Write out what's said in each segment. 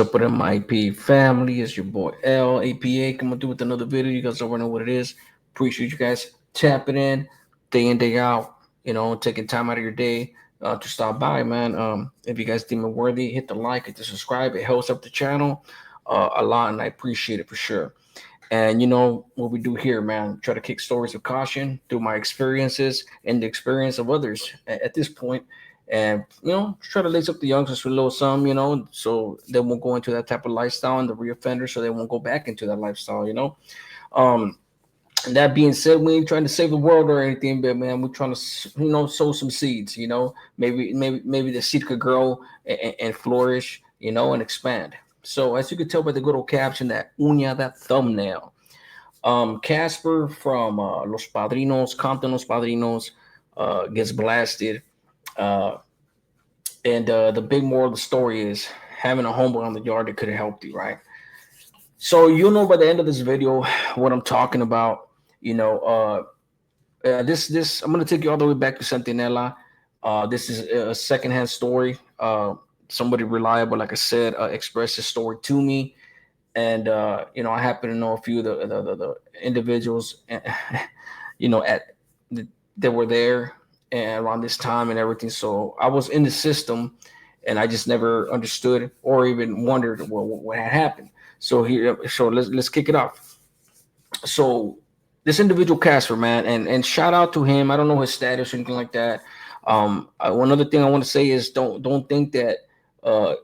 up with MIP family? It's your boy L APA coming through with another video. You guys already know what it is. Appreciate you guys tapping in, day out. Taking time out of your day to stop by, man. If you guys deem it worthy, hit the like, hit the subscribe. It helps up the channel a lot, and I appreciate it for sure. And you know what we do here, man. Try to kick stories of caution through my experiences and the experience of others at this point. And try to lace up the youngsters with a little some, so they won't go into that type of lifestyle and the reoffender, so they won't go back into that lifestyle. Um, and that being said, we ain't trying to save the world or anything, but man, we're trying to sow some seeds. Maybe the seed could grow and flourish, and expand. So as you can tell by the good old caption, that thumbnail, Casper from Los Padrinos, Compton Los Padrinos, gets blasted. Uh, and the big moral of the story is having a homeboy on the yard that could have helped you, right? So you'll know by the end of this video what I'm talking about. This I'm gonna take you all the way back to Centinela. This is a secondhand story. Somebody reliable, like I said, expressed his story to me, and I happen to know a few of the individuals, at that were there and around this time and everything. So I was in the system, and I just never understood or even wondered what had happened. So let's kick it off. So this individual Casper, man, and shout out to him. I don't know his status or anything like that. One other thing I want to say is don't think that uh,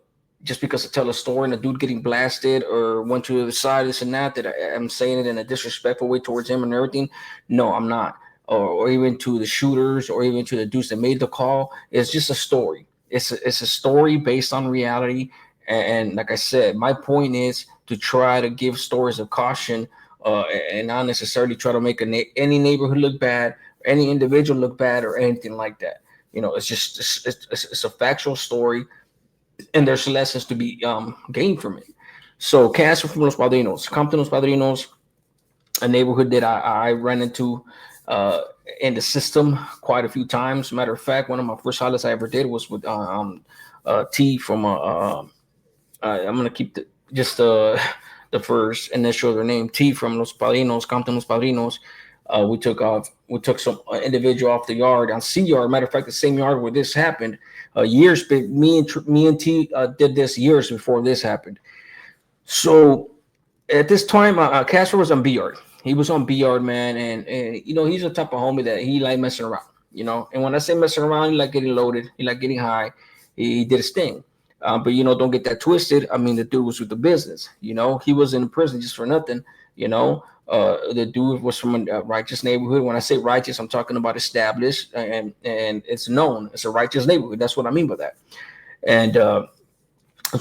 just because I tell a story and a dude getting blasted or went to the side, this and that, I'm saying it in a disrespectful way towards him and everything. No, I'm not. Or even to the shooters or even to the dudes that made the call. It's just a story. It's a story based on reality. And like I said, my point is to try to give stories of caution, and not necessarily try to make any neighborhood look bad, any individual look bad, or anything like that. It's just it's a factual story, and there's lessons to be gained from it. So, Casper from Los Padrinos, Compton Los Padrinos, a neighborhood that I ran into uh, in the system quite a few times. Matter of fact, one of my first highlights I ever did was with T from I'm gonna keep just the first initial of their name, T from Los Padrinos, Compton Los Padrinos. We took some individual off the yard on C yard. Matter of fact, the same yard where this happened. Years, but me and T did this years before this happened. So at this time, Casper was on B yard. He was on B yard, man, and he's the type of homie that he like messing around. And when I say messing around, he like getting loaded, he like getting high. He did his thing. But don't get that twisted. I mean, the dude was with the business. He was in prison just for nothing. The dude was from a righteous neighborhood. When I say righteous, I'm talking about established, and it's known. It's a righteous neighborhood. That's what I mean by that. And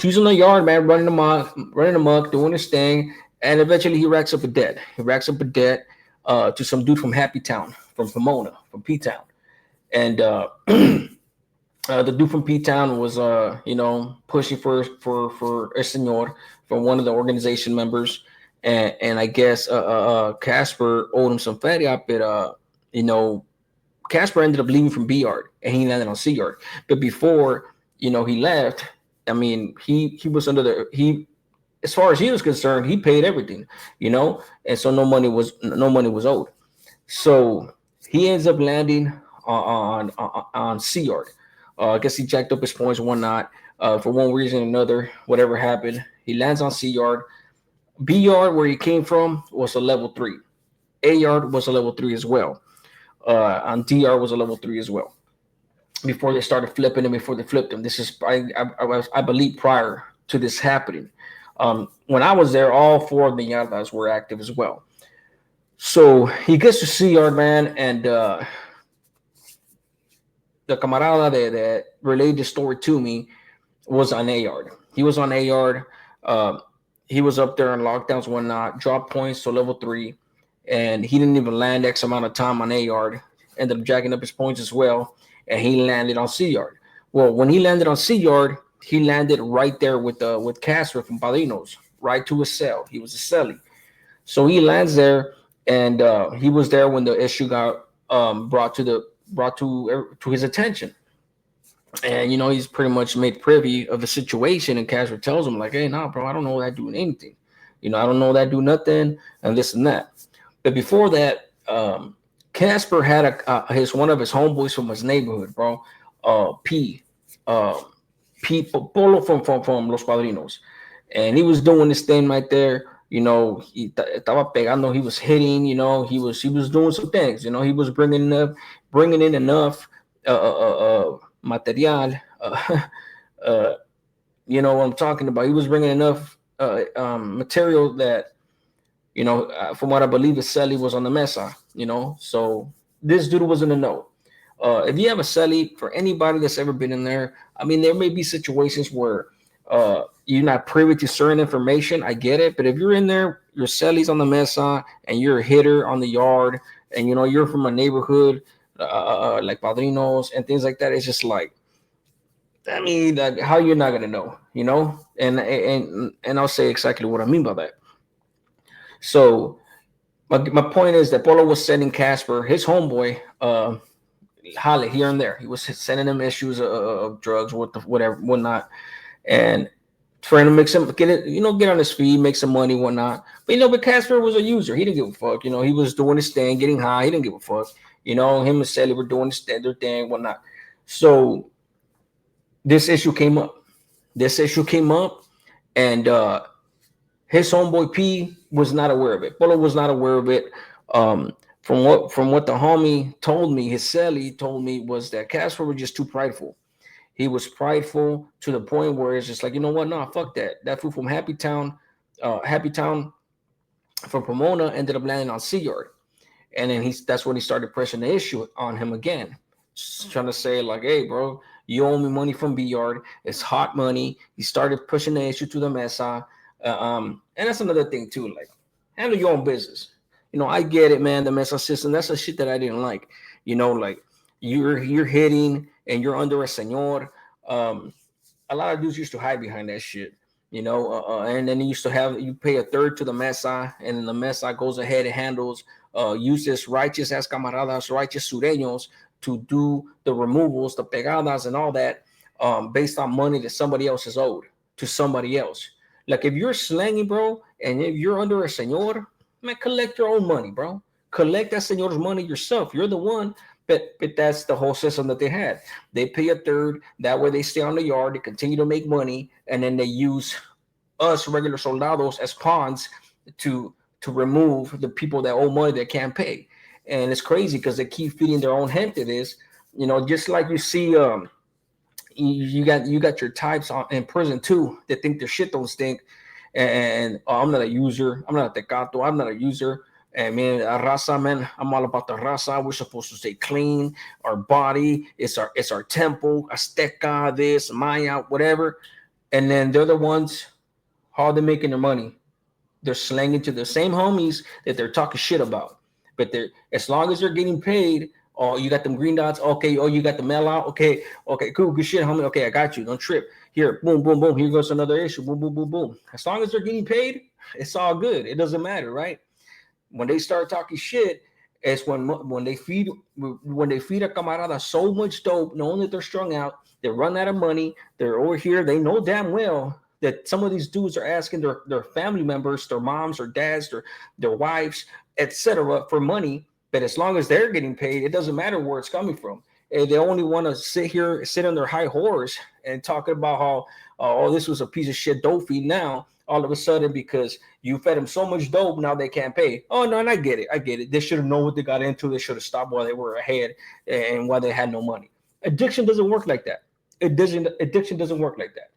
he's in the yard, man, running amok, doing his thing, and eventually he racks up a debt. He racks up a debt to some dude from Happy Town, from Pomona, from P Town, and the dude from P Town was, pushing for a senor from one of the organization members, and I guess Casper owed him some feria, but Casper ended up leaving from B yard and he landed on C yard. But before he left, I mean, he was under he, as far as he was concerned, he paid everything, and so no money was owed. So he ends up landing on C yard. I guess he jacked up his points and whatnot. For one reason or another, whatever happened, he lands on C yard. B yard, where he came from, was a level 3. A yard was a level 3 as well. On DR was a level 3 as well. Before they started flipping him, before they flipped him, this is I believe prior to this happening. When I was there, all 4 of the yardas were active as well. So he gets to C yard, man, and the camarada that relayed the story to me was on A yard. He was on A yard. He was up there on lockdowns and whatnot, dropped points to level 3, and he didn't even land X amount of time on A yard. Ended up jacking up his points as well, and he landed on C yard. Well, when he landed on C yard, he landed right there with Casper from Padrinos, right to his cell. He was a cellie. So he lands there, and he was there when the issue got brought to his attention. And he's pretty much made privy of the situation, and Casper tells him like, "Hey, nah, bro, I don't know that doing anything. I don't know that do nothing, and this and that." But before that, Casper had his one of his homeboys from his neighborhood, bro. P, uh, P Polo from Los Padrinos, and he was doing this thing right there. He estaba pegando. He was hitting. He was doing some things. He was bringing in enough material. Uh, what I'm talking about. He was bringing enough material that from what I believe, his celly was on the mesa. So this dude was in the know. If you have a celly, for anybody that's ever been in there, I mean, there may be situations where you're not privy to certain information. I get it, but if you're in there, your celly's on the mesa, and you're a hitter on the yard, and you're from a neighborhood like Padrinos and things like that, it's just like, I mean, like, how you're not gonna know, and I'll say exactly what I mean by that. So my point is that Polo was sending Casper, his homeboy, Holly, here and there. He was sending him issues of drugs, whatever, whatnot, and trying to make some get it, get on his feet, make some money, whatnot. But Casper was a user. He didn't give a fuck. He was doing his thing, getting high. He didn't give a fuck. Him and Sally were doing their thing, whatnot. So this issue came up. This issue came up, and his homeboy P was not aware of it. Polo was not aware of it. From what the homie told me, his celly told me, was that Casper was just too prideful. He was prideful to the point where it's just like, you know what? No, fuck that. That fool from Happy Town from Pomona ended up landing on Sea Yard. And then that's when he started pressing the issue on him again. Just trying to say, like, hey, bro, you owe me money from B Yard. It's hot money. He started pushing the issue to the mesa. And that's another thing too. Like, handle your own business. I get it, man. The mesa system. That's the shit that I didn't like. Like, you're hitting and you're under a señor. A lot of dudes used to hide behind that shit. And then you pay a third to the mesa, and then the mesa goes ahead and handles uses righteous as camaradas, righteous sureños to do the removals, the pegadas, and all that, based on money that somebody else is owed to somebody else. Like, if you're slanging, bro, and if you're under a señor, man, collect your own money, bro. Collect that señor's money yourself. You're the one. But that's the whole system that they had. They pay a third. That way they stay on the yard. They continue to make money. And then they use us regular soldados as pawns to remove the people that owe money that can't pay. And it's crazy because they keep feeding their own gente this. Just like you see, you got your types in prison too that think their shit don't stink. And I'm not a user. I'm not a tecato. I'm not a user. And man, raza, man, I'm all about the raza. We're supposed to stay clean. Our body, it's our temple, Azteca, this, Maya, whatever. And then they're the ones, how they making their money. They're slanging to the same homies that they're talking shit about. But as long as they're getting paid, oh, you got them green dots. Okay, oh, you got the mail out. Okay, cool, good shit, homie. Okay, I got you. Don't trip. Here, boom, boom, boom. Here goes another issue. Boom, boom, boom, boom. As long as they're getting paid, it's all good. It doesn't matter, right? When they start talking shit, it's when they feed a camarada so much dope, knowing that they're strung out, they run out of money, they're over here, they know damn well that some of these dudes are asking their family members, their moms or dads, their wives, etc., for money. But as long as they're getting paid, it doesn't matter where it's coming from. And they only want to sit on their high horse and talking about how, oh, this was a piece of shit dope feed. Now all of a sudden, because you fed them so much dope, now they can't pay. Oh no, and I get it. They should have known what they got into. They should have stopped while they were ahead and while they had no money. Addiction doesn't work like that. Addiction doesn't work like that.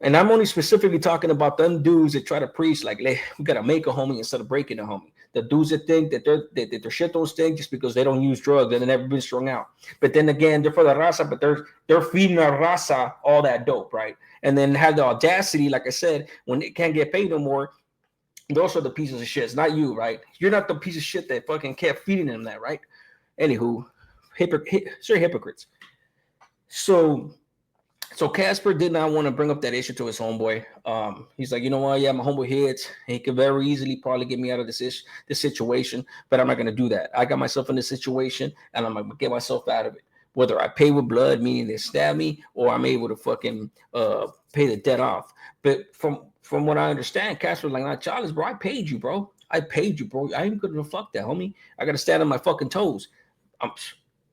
And I'm only specifically talking about them dudes that try to preach like, we gotta make a homie instead of breaking a homie. The dudes that think that their shit don't stink just because they don't use drugs and they never been strung out. But then again, they're for the raza, but they're feeding our raza all that dope, right? And then have the audacity, like I said, when they can't get paid no more, those are the pieces of shit. It's not you, right? You're not the piece of shit that fucking kept feeding them that, right? Anywho, hypocrites. So Casper did not want to bring up that issue to his homeboy. He's like, you know what? Yeah, my homeboy hits. He could very easily probably get me out of this situation, but I'm not going to do that. I got myself in this situation, and I'm going to get myself out of it. whether I pay with blood, meaning they stab me, or I'm able to fucking pay the debt off. But from what I understand, Casper's like, nah, Charles, bro, I paid you, bro. I paid you, bro. I ain't gonna fuck that, homie. I gotta stand on my fucking toes. I'm,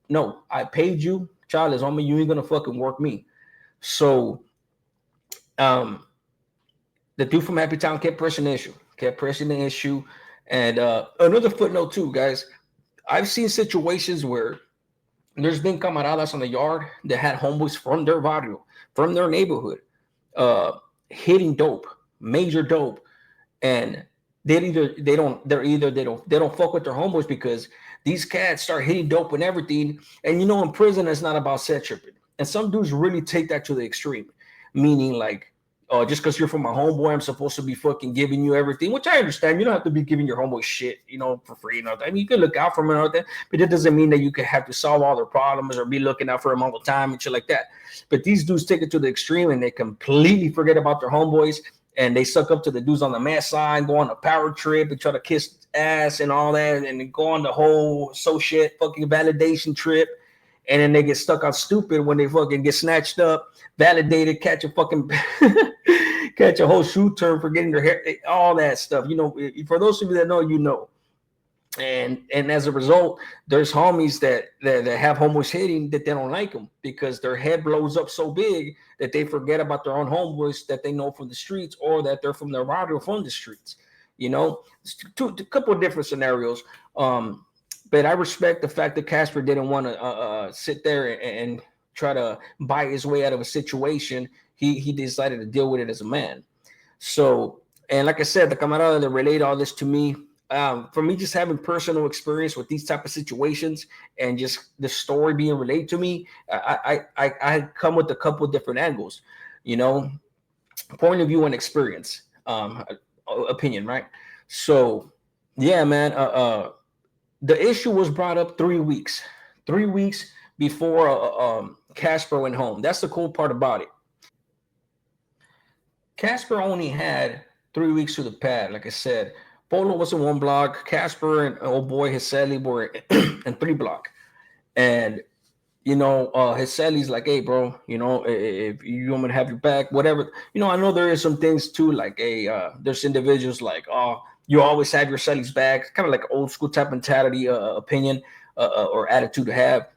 no, I paid you, Charles, homie. You ain't gonna fucking work me. So, um, the dude from Happy Town kept pressing the issue, and another footnote too, guys. I've seen situations where there's been camaradas on the yard that had homeboys from their barrio, from their neighborhood, uh, hitting dope, major dope, and they don't fuck with their homeboys because these cats start hitting dope and everything. And in prison, it's not about set tripping, and some dudes really take that to the extreme, meaning like, oh, just because you're from my homeboy, I'm supposed to be fucking giving you everything, which I understand. You don't have to be giving your homeboy shit, for free. I mean, you can look out for them and all that, but it doesn't mean that you can have to solve all their problems or be looking out for them all the time and shit like that. But these dudes take it to the extreme and they completely forget about their homeboys, and they suck up to the dudes on the mat side, go on a power trip and try to kiss ass and all that, and then go on the whole associate fucking validation trip. And then they get stuck on stupid when they fucking get snatched up, validated, catch a fucking catch a whole shoe turn for getting their hair, all that stuff. For those of you that know, and as a result, there's homies that have homeboys hitting that they don't like them because their head blows up so big that they forget about their own homeboys that they know from the streets, or that they're from their rival from the streets. A couple of different scenarios. But I respect the fact that Casper didn't want to sit there and try to buy his way out of a situation. He decided to deal with it as a man. So, and like I said, the camarada that relayed all this to me, for me, just having personal experience with these type of situations and just the story being relayed to me, I come with a couple of different angles, point of view and experience, opinion, right? So, yeah, man. The issue was brought up 3 weeks before Casper went home. That's the cool part about it. Casper only had 3 weeks to the pad. Like I said, Polo was in one block. Casper and old boy Hiseli were in 3 block. And Hiseli's like, hey, bro, if you want me to have your back, whatever. I know there is some things too, like there's individuals like, oh, you always have your Selly's back, kind of like old school type mentality, opinion, or attitude to have.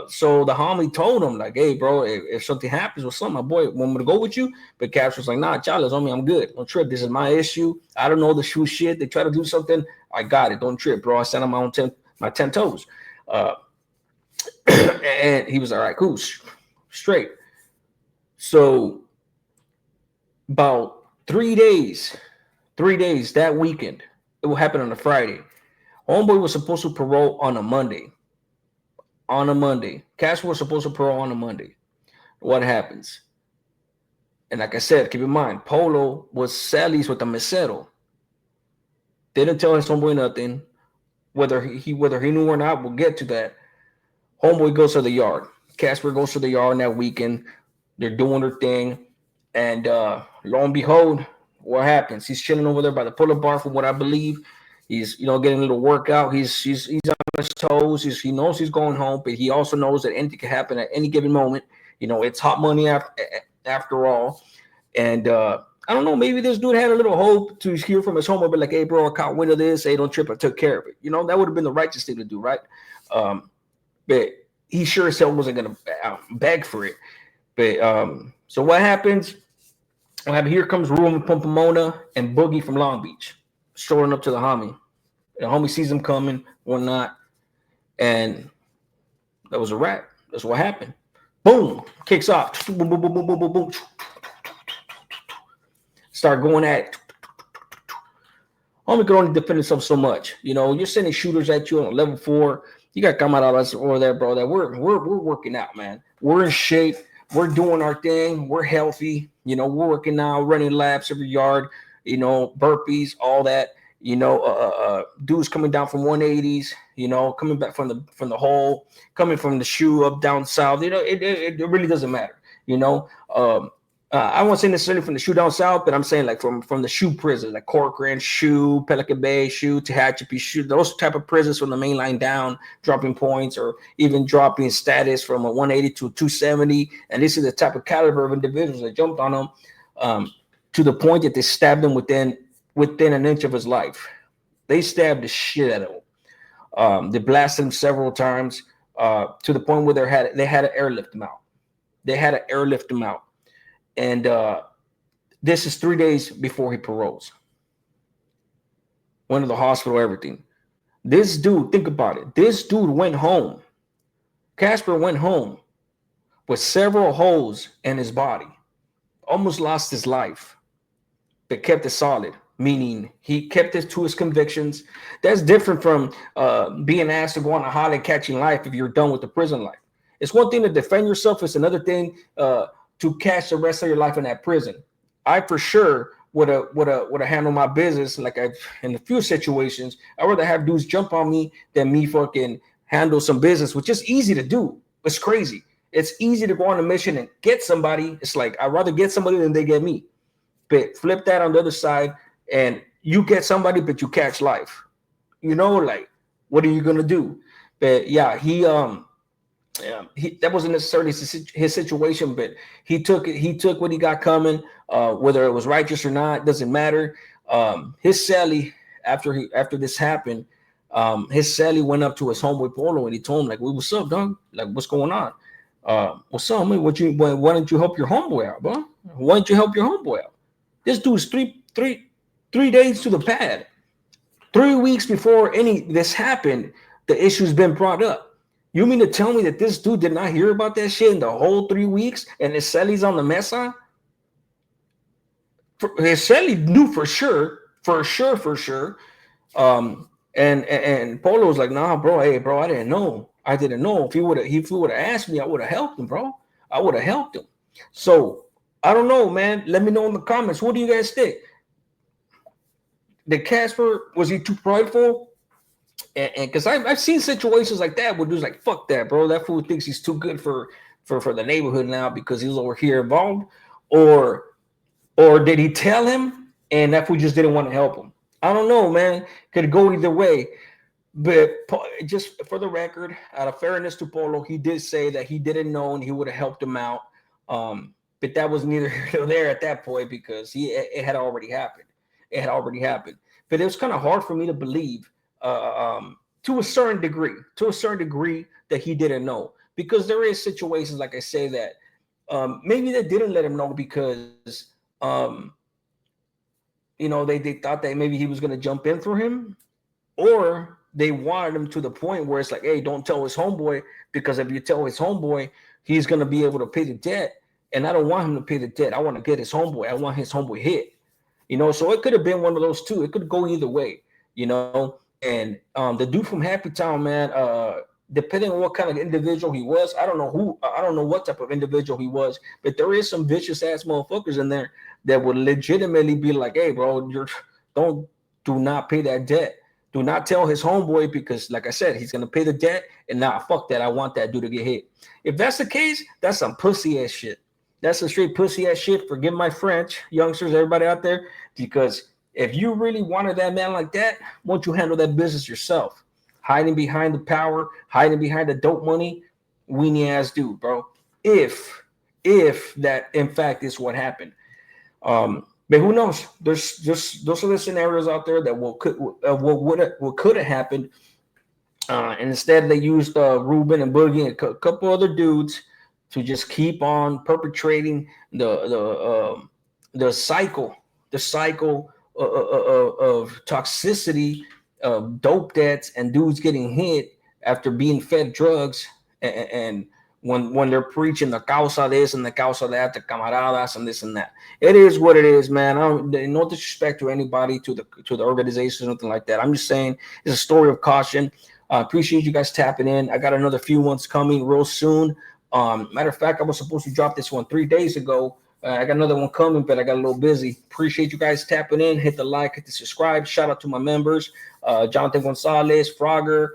So the homie told him like, hey, bro, if something happens with something, my boy want me to go with you. But Caps was like, nah, Charles, on me, I'm good. Don't trip. This is my issue. I don't know the shoe shit. They try to do something. I got it. Don't trip, bro. I stand on my 10 toes. And he was all right, cool, straight. So about 3 days that weekend, it will happen on a Friday. Homeboy was supposed to parole on a Monday. Casper was supposed to parole on a Monday. What happens? And like I said, keep in mind, Polo was Sally's with the mesero. Didn't tell his homeboy nothing. Whether he knew or not, we'll get to that. Homeboy goes to the yard. Casper goes to the yard that weekend. They're doing their thing. And lo and behold, what happens? He's chilling over there by the pull-up bar, from what I believe. He's getting a little workout. He's on his toes. He knows he's going home, but he also knows that anything can happen at any given moment. It's hot money after all. And I don't know, maybe this dude had a little hope to hear from his homie, but like, hey, bro, I caught wind of this. Hey, don't trip. I took care of it. That would have been the righteous thing to do, right? But he sure as hell wasn't going to beg for it. But so what happens? Here comes Ruben from Pomona and Boogie from Long Beach, strolling up to the homie. The homie sees him coming, whatnot, and that was a wrap. That's what happened. Boom, kicks off. Boom, boom, boom, boom, boom, boom, boom. Start going at it. Homie could only defend himself so much. You're sending shooters at you on level 4. You got to come out of us over there, bro. That we're working out, man. We're in shape. We're doing our thing. We're healthy. We're working now, running laps every yard. Burpees, all that. Dudes coming down from 180s. Coming back from the hole, coming from the shoe up down south. It really doesn't matter. I won't say necessarily from the shoe down south, but I'm saying like from the shoe prisons, like Corcoran shoe, Pelican Bay shoe, Tehachapi shoe, those type of prisons from the main line down, dropping points or even dropping status from a 180 to 270. And this is the type of caliber of individuals that jumped on him, to the point that they stabbed him within an inch of his life. They stabbed the shit out of him. They blasted him several times, to the point where they had to airlift him out. They had to airlift him out. And this is 3 days before he paroles. Went to the hospital, everything. This dude, think about it. This dude went home. Casper went home with several holes in his body. Almost lost his life, but kept it solid, meaning he kept it to his convictions. That's different from being asked to go on a holiday catching life if you're done with the prison life. It's one thing to defend yourself. It's another thing to catch the rest of your life in that prison. I for sure would have handled my business like I've in a few situations. I'd rather have dudes jump on me than me fucking handle some business, which is easy to do. It's crazy. It's easy to go on a mission and get somebody. It's like I'd rather get somebody than they get me. But flip that on the other side, and you get somebody, but you catch life. You know, like what are you gonna do? But yeah, that wasn't necessarily his situation, but he took it. He took what he got coming, whether it was righteous or not, doesn't matter. His celly, after this happened, his celly went up to his homeboy Polo and he told him like, well, "What's up, dog? Like, what's going on? What's up, man? Why don't you help your homeboy out, bro? Why don't you help your homeboy out? This dude's three days to the pad. 3 weeks before any this happened, the issue's been brought up. You mean to tell me that this dude did not hear about that shit in the whole 3 weeks and his celly's on the mesa? His celly knew for sure. And Polo was like, nah, bro, hey, bro, I didn't know. If he would have asked me, I would have helped him, bro. I would have helped him. So I don't know, man. Let me know in the comments. What do you guys think? Did Casper, was he too prideful? And because I've seen situations like that where dudes like, fuck that, bro. That fool thinks he's too good for the neighborhood now because he's over here involved. Or did he tell him and that fool just didn't want to help him? I don't know, man. Could go either way. But just for the record, out of fairness to Polo, he did say that he didn't know and he would have helped him out. But that was neither here nor there at that point because it had already happened. It had already happened. But it was kind of hard for me to believe to a certain degree that he didn't know. Because there is situations, like I say, that maybe they didn't let him know because, they thought that maybe he was going to jump in for him. Or they wanted him to the point where it's like, hey, don't tell his homeboy, because if you tell his homeboy, he's going to be able to pay the debt. And I don't want him to pay the debt. I want to get his homeboy. I want his homeboy hit. So it could have been one of those two. It could go either way, And the dude from Happy Town, man, depending on what kind of individual he was, I don't know what type of individual he was, but there is some vicious ass motherfuckers in there that would legitimately be like, hey, bro, do not pay that debt. Do not tell his homeboy because, like I said, he's going to pay the debt. And nah, fuck that. I want that dude to get hit. If that's the case, that's some pussy ass shit. That's some straight pussy ass shit. Forgive my French, youngsters, everybody out there, because if you really wanted that man like that, won't you handle that business yourself? Hiding behind the power, hiding behind the dope money, weenie ass dude, bro. If that in fact is what happened. But who knows? There's just those are the scenarios out there that what could have happened. And instead they used Ruben and Boogie and a couple other dudes to just keep on perpetrating the cycle of toxicity, of dope debts, and dudes getting hit after being fed drugs, and when they're preaching the causa this and the causa that, the camaradas and this and that. It is what it is, man. No disrespect to anybody, to the organization, or something like that. I'm just saying it's a story of caution. I appreciate you guys tapping in. I got another few ones coming real soon. Matter of fact, I was supposed to drop this one 3 days ago. I got another one coming, but I got a little busy. Appreciate you guys tapping in. Hit the like, hit the subscribe. Shout out to my members, Jonathan Gonzalez, Frogger.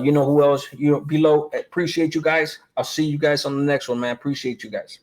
You know who else? Below. Appreciate you guys. I'll see you guys on the next one, man. Appreciate you guys.